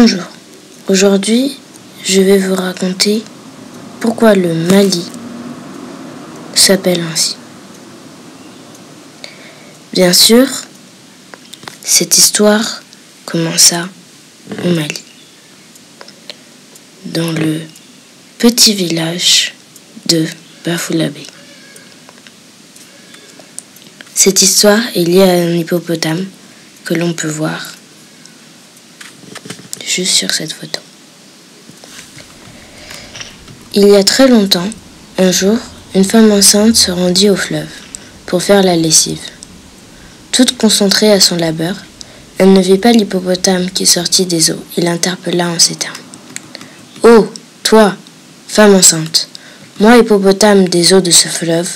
Bonjour, aujourd'hui je vais vous raconter pourquoi le Mali s'appelle ainsi. Bien sûr, cette histoire commença au Mali, dans le petit village de Bafoullabé. Cette histoire est liée à un hippopotame que l'on peut voir juste sur cette photo. Il y a très longtemps, un jour, une femme enceinte se rendit au fleuve pour faire la lessive. Toute concentrée à son labeur, elle ne vit pas l'hippopotame qui sortit des eaux et l'interpella en ces termes. « Oh, toi, femme enceinte, moi, hippopotame des eaux de ce fleuve,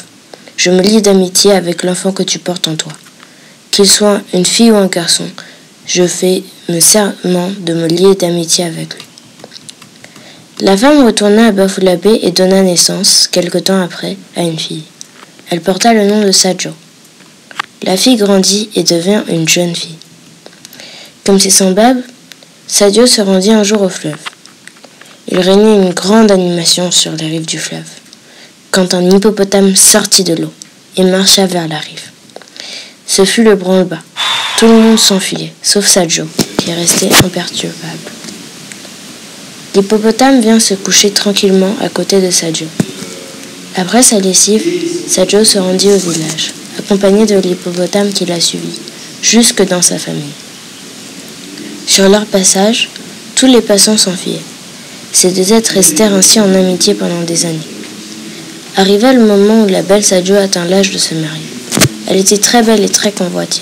je me lie d'amitié avec l'enfant que tu portes en toi. Qu'il soit une fille ou un garçon, je fais me serment de me lier d'amitié avec lui. » La femme retourna à Bafoullabé et donna naissance, quelque temps après, à une fille. Elle porta le nom de Sadio. La fille grandit et devint une jeune fille. Comme ses semblables, Sadio se rendit un jour au fleuve. Il régnait une grande animation sur les rives du fleuve, quand un hippopotame sortit de l'eau et marcha vers la rive. Ce fut le branle-bas. Tout le monde s'enfuyait, sauf Sadio, qui restait imperturbable. L'hippopotame vient se coucher tranquillement à côté de Sadio. Après sa lessive, Sadio se rendit au village, accompagné de l'hippopotame qui l'a suivi, jusque dans sa famille. Sur leur passage, tous les passants s'enfuyaient. Ces deux êtres restèrent ainsi en amitié pendant des années. Arriva le moment où la belle Sadio atteint l'âge de se marier. Elle était très belle et très convoitée,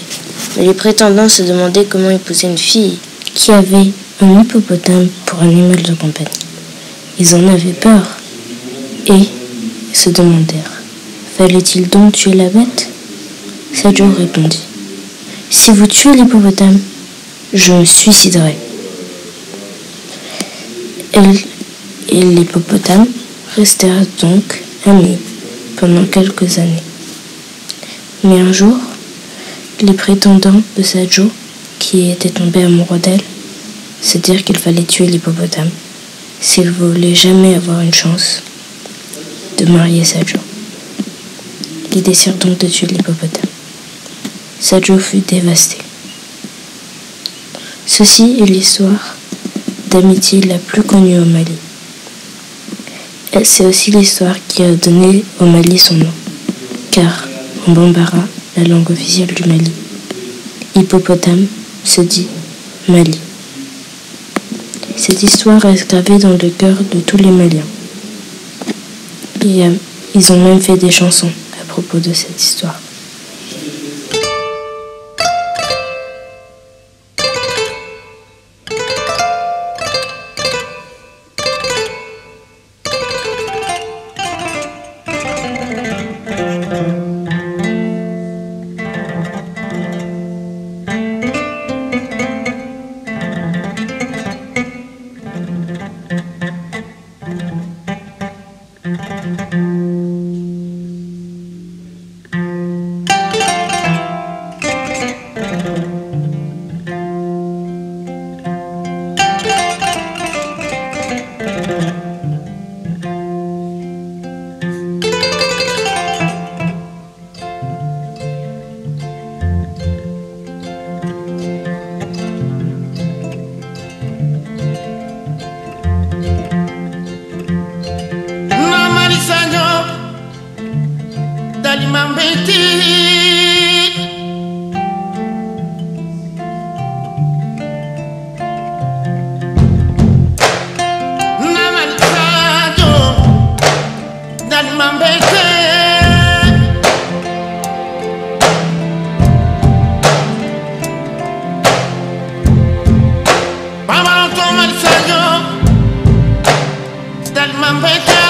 mais les prétendants se demandaient comment épouser une fille qui avait un hippopotame pour animal de compagnie. Ils en avaient peur et se demandèrent, fallait-il donc tuer la bête? Sadio répondit, si vous tuez l'hippopotame, je me suiciderai. Elle et l'hippopotame restèrent donc amis pendant quelques années. Mais un jour, les prétendants de Sadio, qui étaient tombés amoureux d'elle, se dirent qu'il fallait tuer l'hippopotame s'ils voulaient jamais avoir une chance de marier Sadio. Ils décidèrent donc de tuer l'hippopotame. Sadio fut dévasté. Ceci est l'histoire d'amitié la plus connue au Mali. C'est aussi l'histoire qui a donné au Mali son nom, car en bambara, la langue officielle du Mali, hippopotame se dit Mali. Cette histoire reste gravée dans le cœur de tous les Maliens. Et ils ont même fait des chansons à propos de cette histoire. Mambeka